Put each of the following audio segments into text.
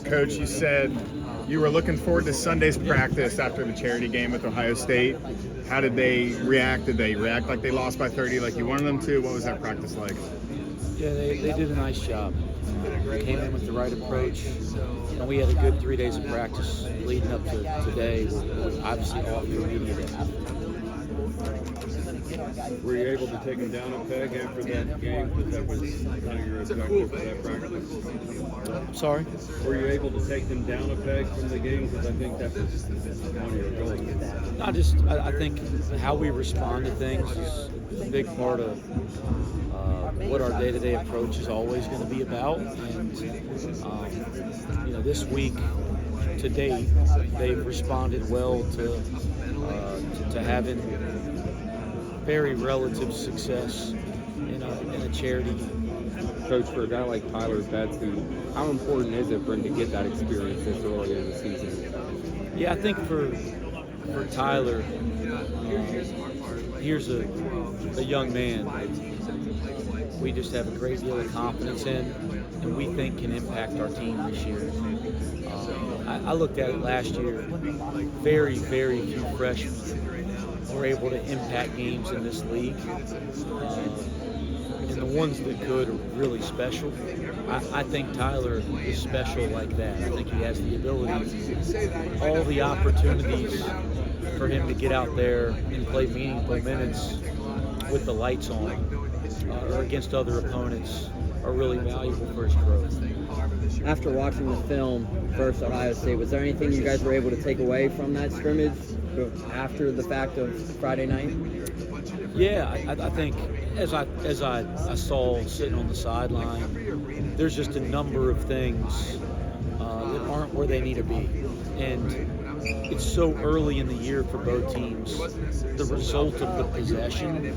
Coach, you said you were looking forward to Sunday's practice after the charity game with Ohio State. How did they react? Did they react like they lost by 30 like you wanted them to? What was that practice like? Yeah, they did a nice job. Came in with the right approach, and we had a good 3 days of practice leading up to today. We're obviously off the immediate effort. Were you able to take them down a peg after that game? Because that was kind of your objective for that practice. Sorry? Were you able to take them down a peg from the game? Because I think that was one of your goals. I think how we respond to things is a big part of what our day-to-day approach is always going to be about. And this week to date, they've responded well to having very relative success in a charity. Coach, for a guy like Tyler Betts, how important is it for him to get that experience this early in the season? Yeah, I think for Tyler, here's a young man we just have a great deal of confidence in, and we think can impact our team this year. I looked at it last year. Very, very few freshmen were able to impact games in this league. And the ones that could are really special. I think Tyler is special like that. I think he has the ability, all the opportunities for him to get out there and play meaningful minutes with the lights on or against other opponents are really valuable for his growth. After watching the film versus Ohio State, was there anything you guys were able to take away from that scrimmage after the fact of Friday night? Yeah, I think as I saw sitting on the sideline, there's just a number of things that aren't where they need to be. And it's so early in the year for both teams. The result of the possession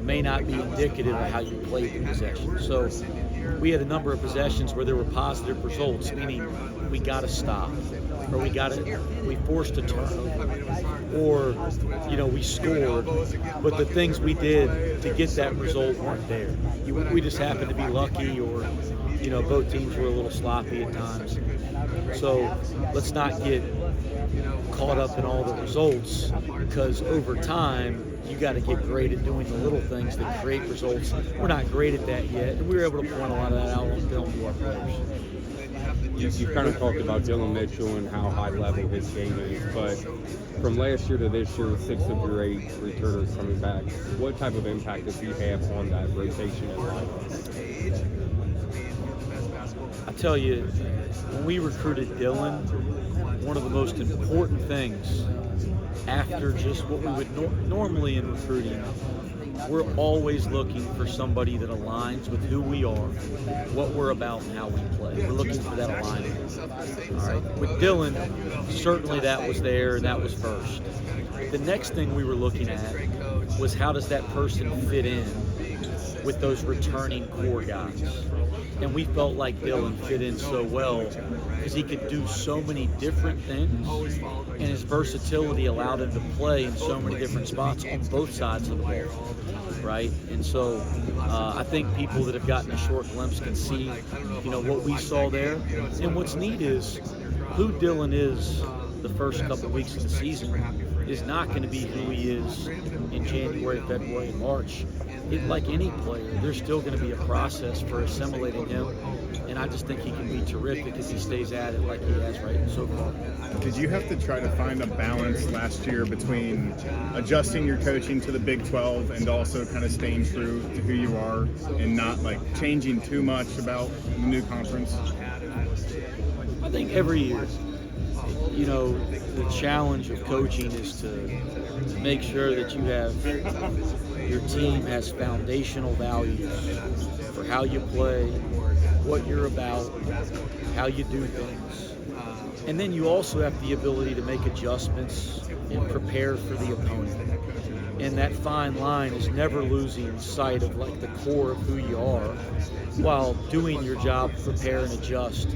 may not be indicative of how you played the possession. So we had a number of possessions where there were positive results, meaning we got to stop, or we forced a turnover, or we scored, but the things we did to get that result weren't there. We just happened to be lucky, or both teams were a little sloppy at times. So let's not get caught up in all the results, because over time you got to get great at doing the little things that create results. We're not great at that yet, and we were able to point a lot of that out on film to our players. You kind of talked about Dylan Mitchell and how high level his game is, but from last year to this year, 6 of your 8 returners coming back, what type of impact does he have on that rotation and lineup? I tell you, when we recruited Dylan, one of the most important things after just what we would normally in recruiting, we're always looking for somebody that aligns with who we are, what we're about, and how we play. We're looking for that alignment. All right. With Dylan, certainly that was there, and that was first. The next thing we were looking at was how does that person fit in with those returning core guys. And we felt like Dylan fit in so well because he could do so many different things, and his versatility allowed him to play in so many different spots on both sides of the ball, right? And so I think people that have gotten a short glimpse can see, what we saw there. And what's neat is who Dylan is the first couple of weeks of the season is not going to be who he is in January, February, and March. Like any player, there's still going to be a process for assimilating him, and I just think he can be terrific if he stays at it like he has right so far. Did you have to try to find a balance last year between adjusting your coaching to the Big 12 and also kind of staying true to who you are and not changing too much about the new conference? I think every year, the challenge of coaching is to make sure that your team has foundational values for how you play, what you're about, how you do things. And then you also have the ability to make adjustments and prepare for the opponent. And that fine line is never losing sight of the core of who you are while doing your job, prepare and adjust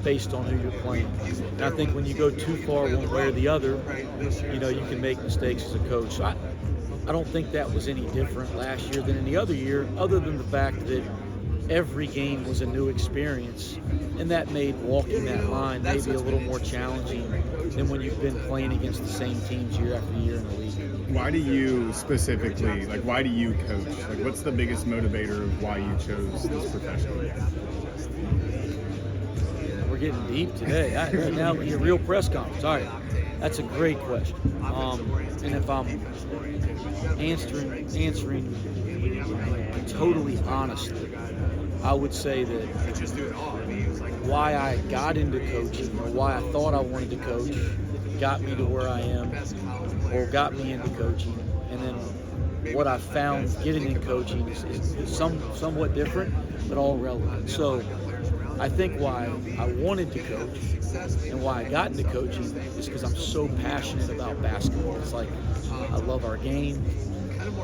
based on who you're playing. And I think when you go too far one way or the other, you can make mistakes as a coach. So I don't think that was any different last year than any other year, other than the fact that every game was a new experience, and that made walking that line maybe a little more challenging than when you've been playing against the same teams year after year in the league. Why do you specifically, like, why do you coach? Like, what's the biggest motivator of why you chose this profession? We're getting deep today. Right now, your real press conference. All right, that's a great question. And if I'm answering totally honestly, I would say that why I got into coaching, or why I thought I wanted to coach, got me to where I am, or got me into coaching, and then what I found getting in coaching is somewhat different, but all relevant. So I think why I wanted to coach and why I got into coaching is because I'm so passionate about basketball. It's like I love our game.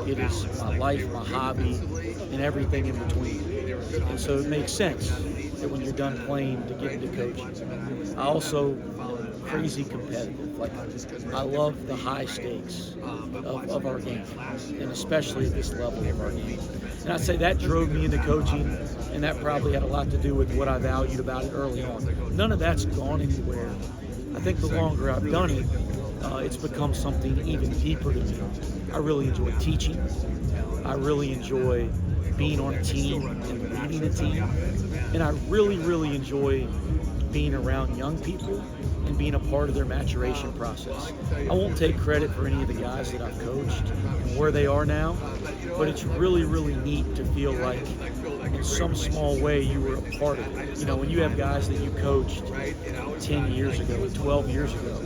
It is my life, my hobby, and everything in between. And so it makes sense that when you're done playing to get into coaching. I also crazy competitive. Like, I love the high stakes of our game, and especially at this level of our game. And I'd say that drove me into coaching, and that probably had a lot to do with what I valued about it early on. None of that's gone anywhere. I think the longer I've done it, it's become something even deeper to me. I really enjoy teaching. I really enjoy being on a team and leading a team. And I really, really enjoy being around young people and being a part of their maturation process. I won't take credit for any of the guys that I've coached and where they are now, but it's really, really neat to feel like in some small way you were a part of it. You know, when you have guys that you coached 10 years ago, 12 years ago,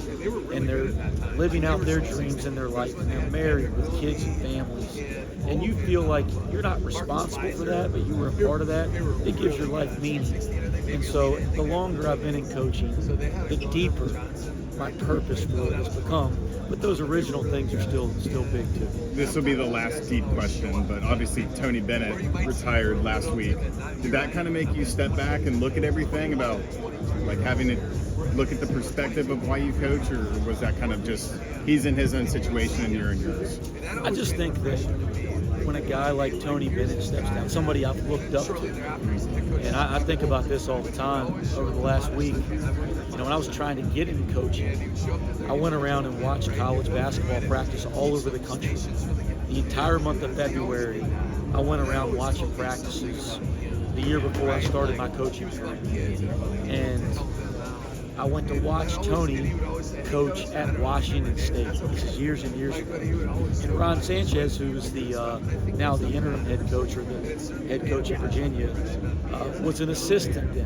and they're living out their dreams in their life, and they're married with kids and families, and you feel like you're not responsible for that, but you were a part of that, it gives your life meaning. And so the longer I've been in coaching, the deeper my purpose for it has become. But those original things are still big too. This will be the last deep question, but obviously Tony Bennett retired last week. Did that kind of make you step back and look at everything about, like, having to look at the perspective of why you coach, or was that kind of just he's in his own situation and you're in yours? I just think that when a guy like Tony Bennett steps down, somebody I've looked up to, and I think about this all the time over the last week. You know, when I was trying to get into coaching, I went around and watched college basketball practice all over the country. The entire month of February, I went around watching practices the year before I started my coaching career. And I went to watch Tony coach at Washington State. This is years and years ago. And Ron Sanchez, who is now the interim head coach, or the head coach at Virginia, was an assistant then.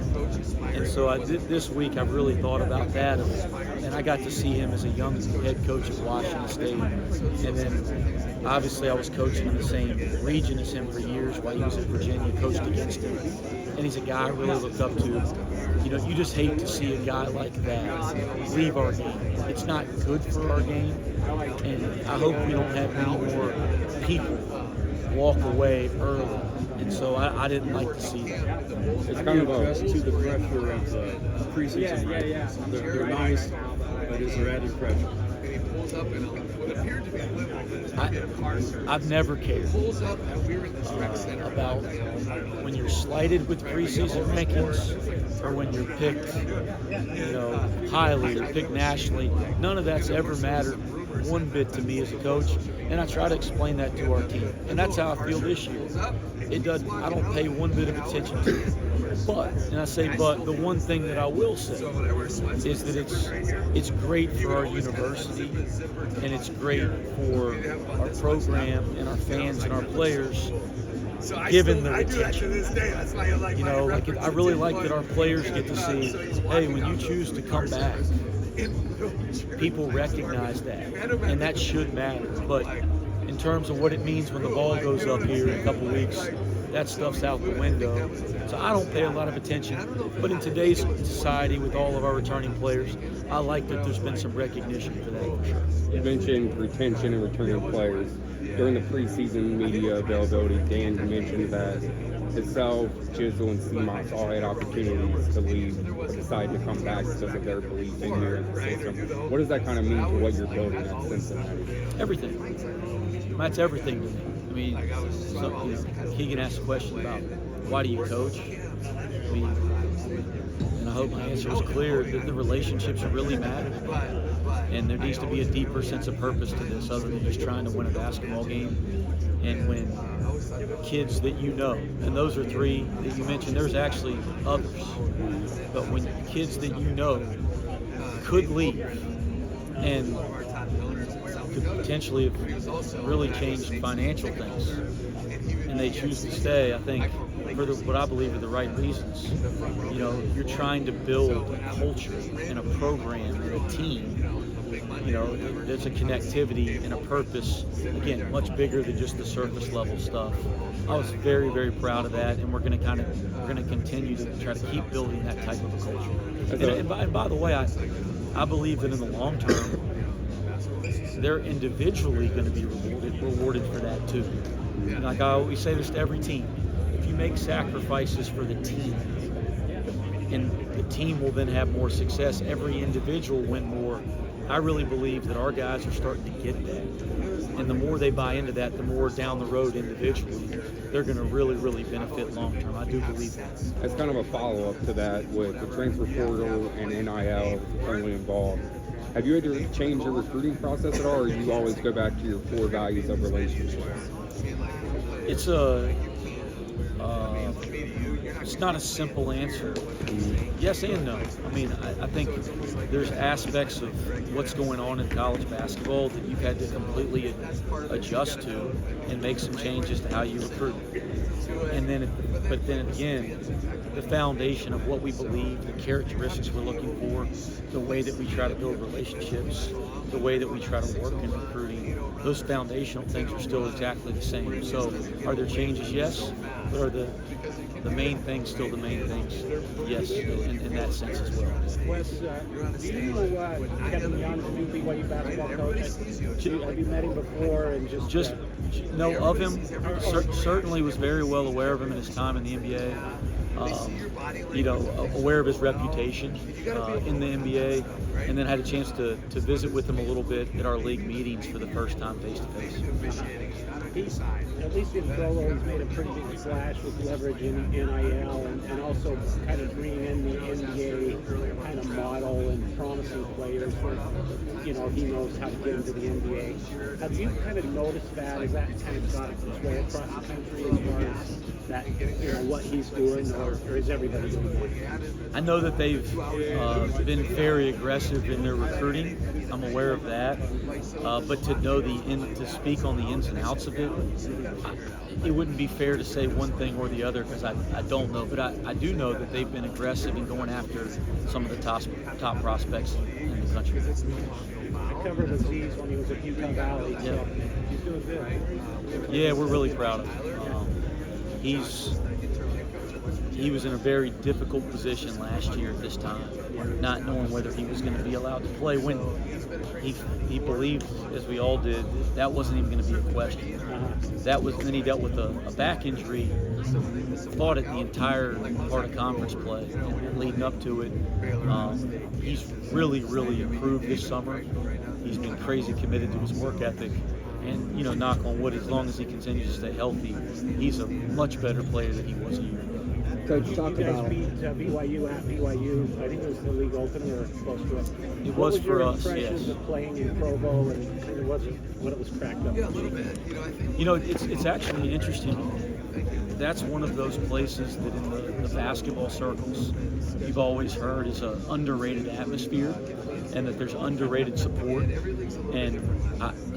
And so this week I've really thought about that, and I got to see him as a young head coach at Washington State. And then obviously I was coaching in the same region as him for years while he was at Virginia, coached against him. And he's a guy I really looked up to. You know, you just hate to see a guy like that leave our game. It's not good for our game, and I hope we don't have any more people walk away early. And so I didn't like to see that. It's kind of adjust to the pressure of the preseason. They're nice, but is there added pressure? I've never cared about when you're slighted with preseason rankings or when you're picked, you know, highly or picked nationally. None of that's ever mattered one bit to me as a coach, and I try to explain that to our team. And that's how I feel this year. It doesn't. I don't pay one bit of attention to it. But, and I say but, the one thing that I will say is that it's great for our university, and it's great for our program and our fans and our players, given the retention. You know, like I really like that our players get to see, hey, when you choose to come back, people recognize that, and that should matter. But in terms of what it means when the ball goes up here in a couple weeks, that stuff's out the window. So I don't pay a lot of attention. But in today's society, with all of our returning players, I like that there's been some recognition for that, for sure. You mentioned retention and returning players. During the preseason media availability, Dan mentioned that himself, Jizzle, and C-Mox all had opportunities to leave but decided to come back because of their belief in you and the system. What does that kind of mean to what you're building at Cincinnati? Everything. That's everything to me. I mean, Keegan asked a question about why do you coach? I mean, and I hope my answer was clear, that the relationships really matter. And there needs to be a deeper sense of purpose to this other than just trying to win a basketball game. And when kids that you know, and those are three that you mentioned, there's actually others, but when kids that you know could leave and could potentially have really changed financial things, and they choose to stay, I think, for what I believe are the right reasons. You know, you're trying to build a culture and a program and a team. You know, there's a connectivity and a purpose, again, much bigger than just the surface level stuff. I was very, very proud of that, and we're going to continue to try to keep building that type of a culture. And by the way, I believe that in the long term, they're individually going to be rewarded for that too. Like I always say this to every team: if you make sacrifices for the team, and the team will then have more success, every individual win more. I really believe that our guys are starting to get that. And the more they buy into that, the more down the road individually, they're going to really, really benefit long term. I do believe that. As kind of a follow-up to that, with the transfer portal and NIL currently involved, have you had to change your recruiting process at all, or you always go back to your core values of relationships? It's not a simple answer. Yes and no. I mean, I think there's aspects of what's going on in college basketball that you've had to completely adjust to and make some changes to how you recruit. But then again, the foundation of what we believe, the characteristics we're looking for, the way that we try to build relationships, the way that we try to work in recruiting, those foundational things are still exactly the same. So are there changes? Yes. But are the main things still the main things? Yes, in that sense as well. Wes, do you know Kevin Young, the new BYU basketball coach? Have you met him before? And just know of him. Certainly was very well aware of him in his time in the NBA. You know, aware of his reputation in the NBA, and then had a chance to visit with him a little bit at our league meetings for the first time face to face. He's, at least in Provo, he's made a pretty big splash with leveraging NIL and also kind of bringing in the NBA kind of model and promising players where, you know, he knows how to get into the NBA. Have you kind of noticed that? Has that kind of got its way across the country as far as that, you know, what he's doing, or is everybody doing that? I know that they've been very aggressive in their recruiting. I'm aware of that, but to know to speak on the ins and outs of it, it wouldn't be fair to say one thing or the other because I don't know. But I do know that they've been aggressive in going after some of the top prospects in the country. I covered Aziz when he was at Utah Valley, so he's doing good. Yeah, we're really proud of him. He was in a very difficult position last year at this time, not knowing whether he was going to be allowed to play when he believed, as we all did, that wasn't even going to be a question. Then he dealt with a back injury, fought it the entire part of conference play and leading up to it. He's really, really improved this summer. He's been crazy committed to his work ethic. And, you know, knock on wood, as long as he continues to stay healthy, he's a much better player than he was a year ago. Coach, talk You guys about beat BYU at BYU. I think it was the league opener or close to it. It was for us, What was your yes. impressions of playing in Provo and kind of what it was cracked up? You know, it's actually interesting. That's one of those places that in the basketball circles you've always heard is an underrated atmosphere and that there's underrated support. And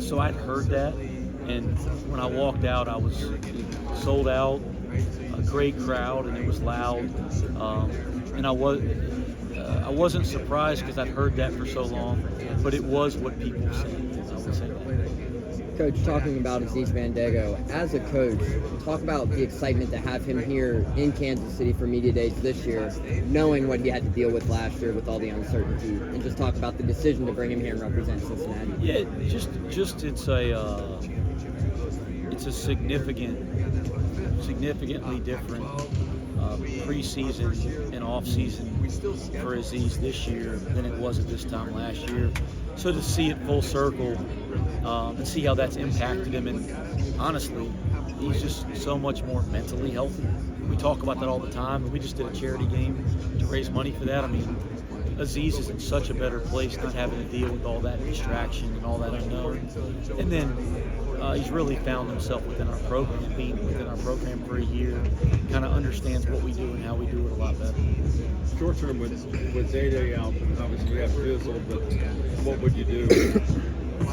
so I'd heard that, and when I walked out, I was sold out, a great crowd, and it was loud. And I wasn't surprised because I'd heard that for so long, but it was what people said. I would say that. Coach, talking about Aziz Bandago, as a coach, talk about the excitement to have him here in Kansas City for Media Days this year, knowing what he had to deal with last year with all the uncertainty, and just talk about the decision to bring him here and represent Cincinnati. Yeah, just it's a significantly different preseason and off-season for Aziz this year than it was at this time last year. So to see it full circle and see how that's impacted him, and honestly, he's just so much more mentally healthy. we talk about that all the time, and we just did a charity game to raise money for that. I mean, Aziz is in such a better place not having to deal with all that distraction and all that unknown. And then he's really found himself within our program, being within our program for a year, kind of understands what we do and how we do it a lot better. Short term with Day out, and obviously we have Jizzle, but what would you do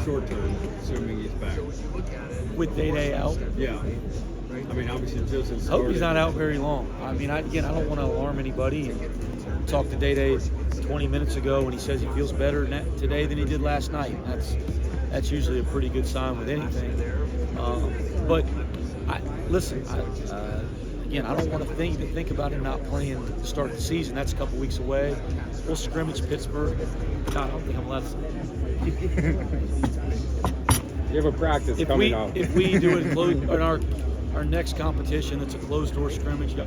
short term, assuming he's back? With Day out? Yeah. I mean, obviously Jizzle's I hope he's not out very long. I mean, I don't want to alarm anybody. And talked to Day 20 minutes ago, and he says he feels better today than he did last night. That's usually a pretty good sign with anything. But listen, again, I don't want to think about him not playing to start the season. That's a couple weeks away. We'll scrimmage Pittsburgh. God, I don't think I'm allowed to. You have a practice coming up. If we do it in our next competition, it's a closed door scrimmage. Y'all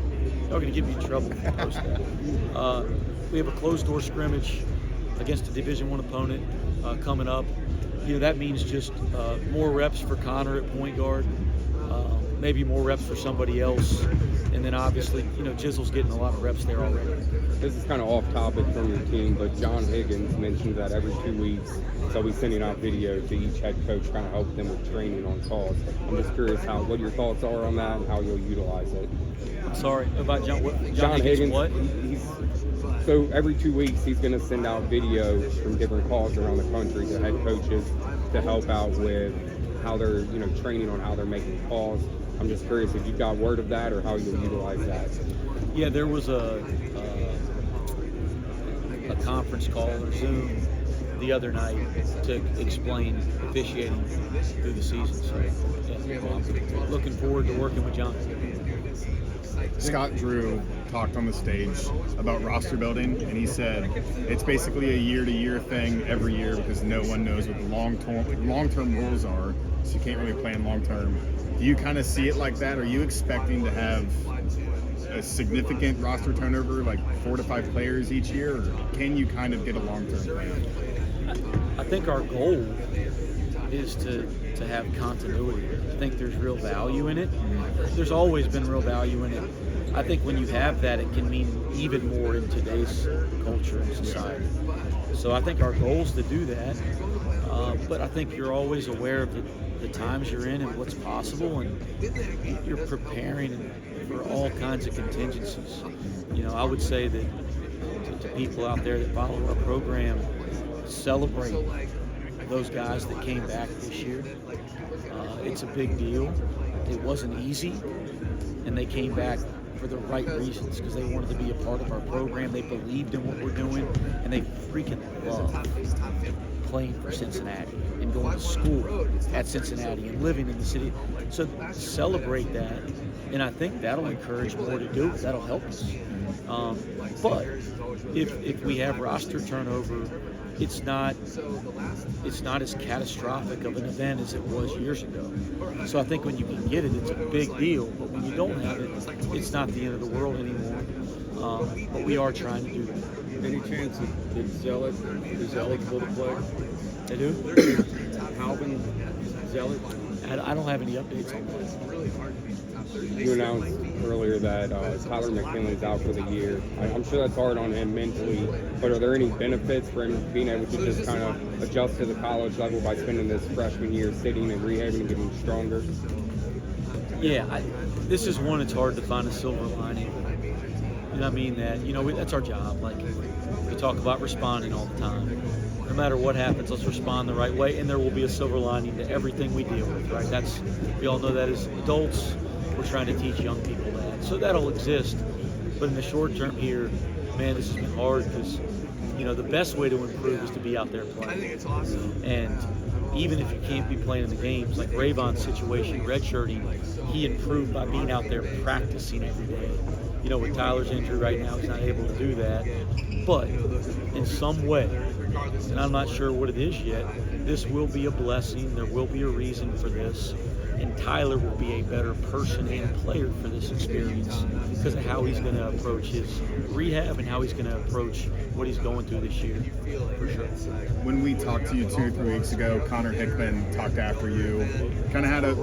going to get me in trouble if I post that. We have a closed door scrimmage against a Division I opponent coming up. That means just more reps for Connor at point guard, maybe more reps for somebody else, and then obviously, Jizzle's getting a lot of reps there already. This is kind of off topic from your team, but John Higgins mentioned that every 2 weeks they'll be sending out video to each head coach, kind of help them with training on calls. I'm just curious what your thoughts are on that and how you'll utilize it. Sorry, about John. What? John Higgins. What? So every 2 weeks he's going to send out videos from different calls around the country to head coaches to help out with how they're training on how they're making calls. I'm just curious if you've got word of that or how you'll utilize that. Yeah, there was a conference call or Zoom the other night to explain officiating through the season. So yeah, I'm looking forward to working with John. Scott Drew talked on the stage about roster building, and he said it's basically a year-to-year thing every year because no one knows what the long-term rules are, so you can't really plan long-term. Do you kind of see it like that? Are you expecting to have a significant roster turnover, like 4 to 5 players each year, or can you kind of get a long-term plan? I think our goal is to have continuity. I think there's real value in it. There's always been real value in it. I think when you have that, it can mean even more in today's culture and society. So I think our goal is to do that. But I think you're always aware of the times you're in and what's possible, and you're preparing for all kinds of contingencies. I would say that to people out there that follow our program, celebrate those guys that came back this year. It's a big deal. It wasn't easy, and they came back for the right reasons because they wanted to be a part of our program. They believed in what we're doing, and they freaking love playing for Cincinnati and going to school at Cincinnati and living in the city. So celebrate that, and I think that'll encourage more to do it. That'll help us. But if we have roster turnover, it's not as catastrophic of an event as it was years ago. So I think when you can get it, it's a big deal. But when you don't have it, it's not the end of the world anymore. But we are trying to do that. Any chance that Zealot is eligible to play? They do? Alvin Zealot? I don't have any updates on that. You announced earlier that Tyler McKinley's out for the year. I'm sure that's hard on him mentally, but are there any benefits for him being able to just kind of adjust to the college level by spending this freshman year sitting and rehabbing and getting stronger? Yeah, this is one, it's hard to find a silver lining. And I mean that, that's our job. Like, we talk about responding all the time. No matter what happens, let's respond the right way, and there will be a silver lining to everything we deal with, right? We all know that as adults. We're trying to teach young people that. So that'll exist. But in the short term here, man, this has been hard because, the best way to improve is to be out there playing. I think it's awesome. And even if you can't be playing in the games, like Rayvon's situation, redshirting, he improved by being out there practicing every day. With Tyler's injury right now, he's not able to do that. But in some way, and I'm not sure what it is yet, this will be a blessing. There will be a reason for this. and Tyler will be a better person and player for this experience because of how he's going to approach his rehab and how he's going to approach what he's going through this year, for sure. When we talked to you 2 or 3 weeks ago, Connor Hickman talked after you. Kind of had a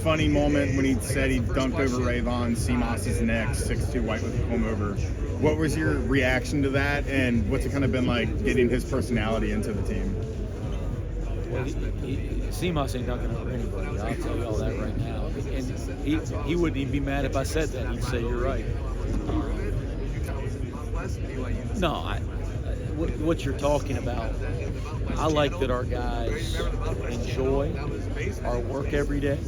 funny moment when he said he dunked over Rayvon Seamoss's neck, 6'2" white with a comb over. What was your reaction to that, and what's it kind of been like getting his personality into the team? Well, Seamoss ain't dunking over anybody. I'll tell you all that right now. And he wouldn't even be mad if I said that. He'd say, you're right. What you're talking about, I like that our guys enjoy our work every day.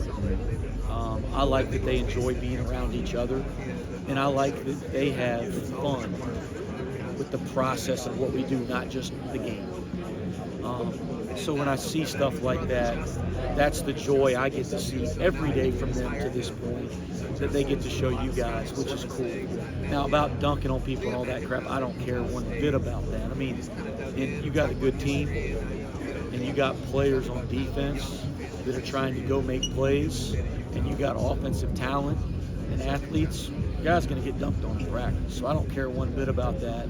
I like that they enjoy being around each other. And I like that they have fun with the process of what we do, not just the game. So when I see stuff like that, that's the joy I get to see every day from them to this point, that they get to show you guys, which is cool. Now, about dunking on people and all that crap, I don't care one bit about that. I mean, and you got a good team, and you got players on defense that are trying to go make plays, and you got offensive talent and athletes. Guys going to get dunked on in practice, so I don't care one bit about that,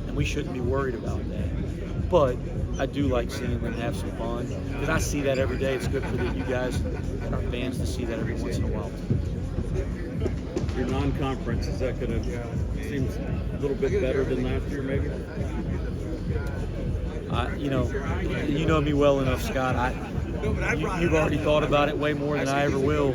and we shouldn't be worried about that. But I do like seeing them have some fun, because I see that every day. It's good for you guys and our fans to see that every once in a while. Your non-conference, is that going to seem a little bit better than last year, maybe? You know me well enough, Scott. You've already thought about it way more than I ever will.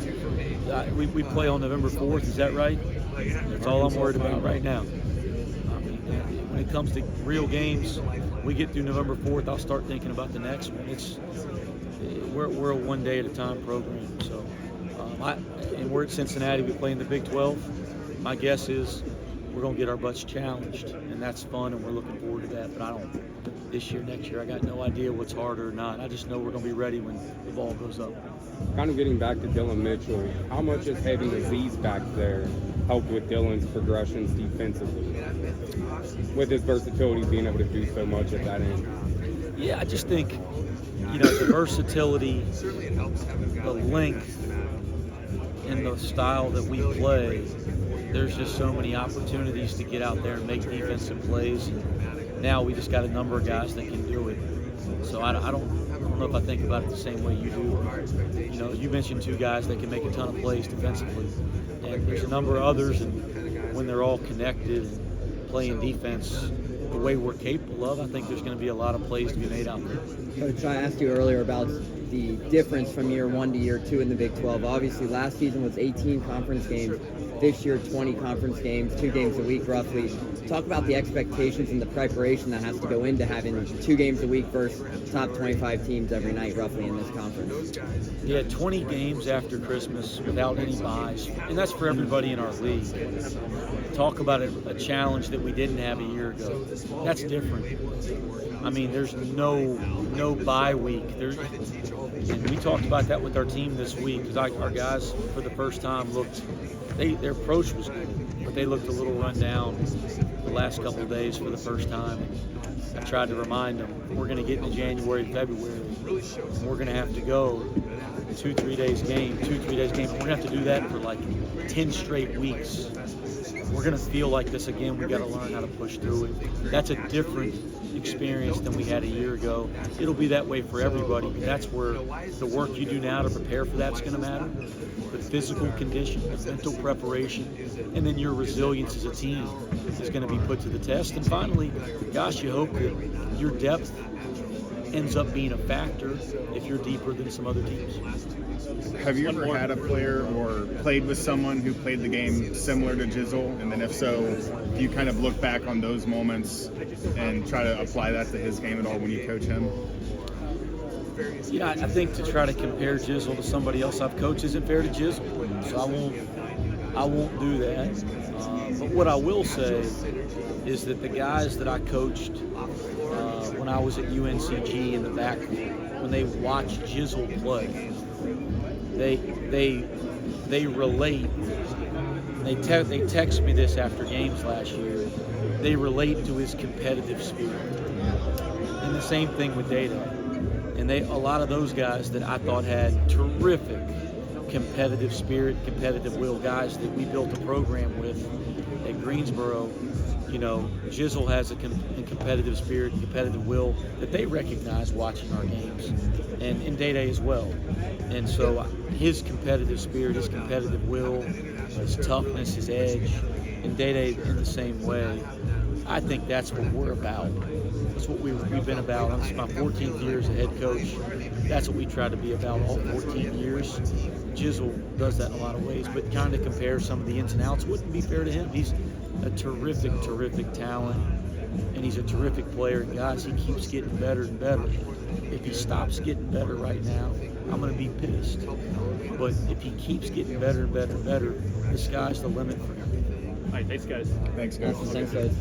We play on November 4th, is that right? That's all I'm worried about right now. When it comes to real games, we get through November 4th, I'll start thinking about the next one. We're a one day at a time program, so and we're at Cincinnati. We play in the Big 12. My guess is we're going to get our butts challenged, and that's fun, and we're looking forward to that. But this year, next year, I got no idea what's harder or not. I just know we're going to be ready when the ball goes up. Kind of getting back to Dylan Mitchell, how much has having the Z's back there helped with Dylan's progressions defensively, with his versatility, being able to do so much at that end? Yeah, I just think, the versatility, the length, and the style that we play, there's just so many opportunities to get out there and make defensive plays. Now we just got a number of guys that can do it. So I don't know if I think about it the same way you do. You mentioned 2 guys that can make a ton of plays defensively, and there's a number of others, and when they're all connected and playing defense the way we're capable of, I think there's going to be a lot of plays to be made out there. Coach, I asked you earlier about the difference from year 1 to year 2 in the Big 12. Obviously, last season was 18 conference games. This year, 20 conference games, 2 games a week roughly. Talk about the expectations and the preparation that has to go into having 2 games a week versus top 25 teams every night roughly in this conference. Yeah, 20 games after Christmas without any buys, and that's for everybody in our league. Talk about a challenge that we didn't have a year ago. That's different. I mean, there's no bye week. And we talked about that with our team this week, because our guys, for the first time, their approach was good, but they looked a little run down the last couple of days for the first time. And I tried to remind them, we're going to get into January and February, and we're going to have to go 2-3 days game. We're going to have to do that for like 10 straight weeks. We're going to feel like this again. We've got to learn how to push through it. That's a different experience than we had a year ago. It'll be that way for everybody. That's where the work you do now to prepare for that's going to matter. The physical condition, the mental preparation, and then your resilience as a team is going to be put to the test. And finally, gosh, you hope that your depth ends up being a factor if you're deeper than some other teams. Have you ever had a player or played with someone who played the game similar to Jizzle? And then if so, do you kind of look back on those moments and try to apply that to his game at all when you coach him? I think to try to compare Jizzle to somebody else I've coached isn't fair to Jizzle, so I won't do that. But what I will say is that the guys that I coached when I was at UNCG in the backcourt, when they watch Jizzle play, they relate. They text me this after games last year. They relate to his competitive spirit, and the same thing with Data. And a lot of those guys that I thought had terrific competitive spirit, competitive will guys that we built a program with at Greensboro. You know, Jizzle has a competitive spirit and competitive will that they recognize watching our games, and Day-Day as well. And so his competitive spirit, his competitive will, his toughness, his edge, and Day-Day in the same way. I think that's what we're about. That's what we've been about. This is my 14th year as a head coach. That's what we try to be about all 14 years. Jizzle does that in a lot of ways, but kind of compare some of the ins and outs wouldn't be fair to him. He's a terrific, terrific talent, and he's a terrific player. And guys, he keeps getting better and better. If he stops getting better right now, I'm going to be pissed. But if he keeps getting better and better and better, the sky's the limit for him. All right, thanks, guys. Thanks, guys. Thanks, guys.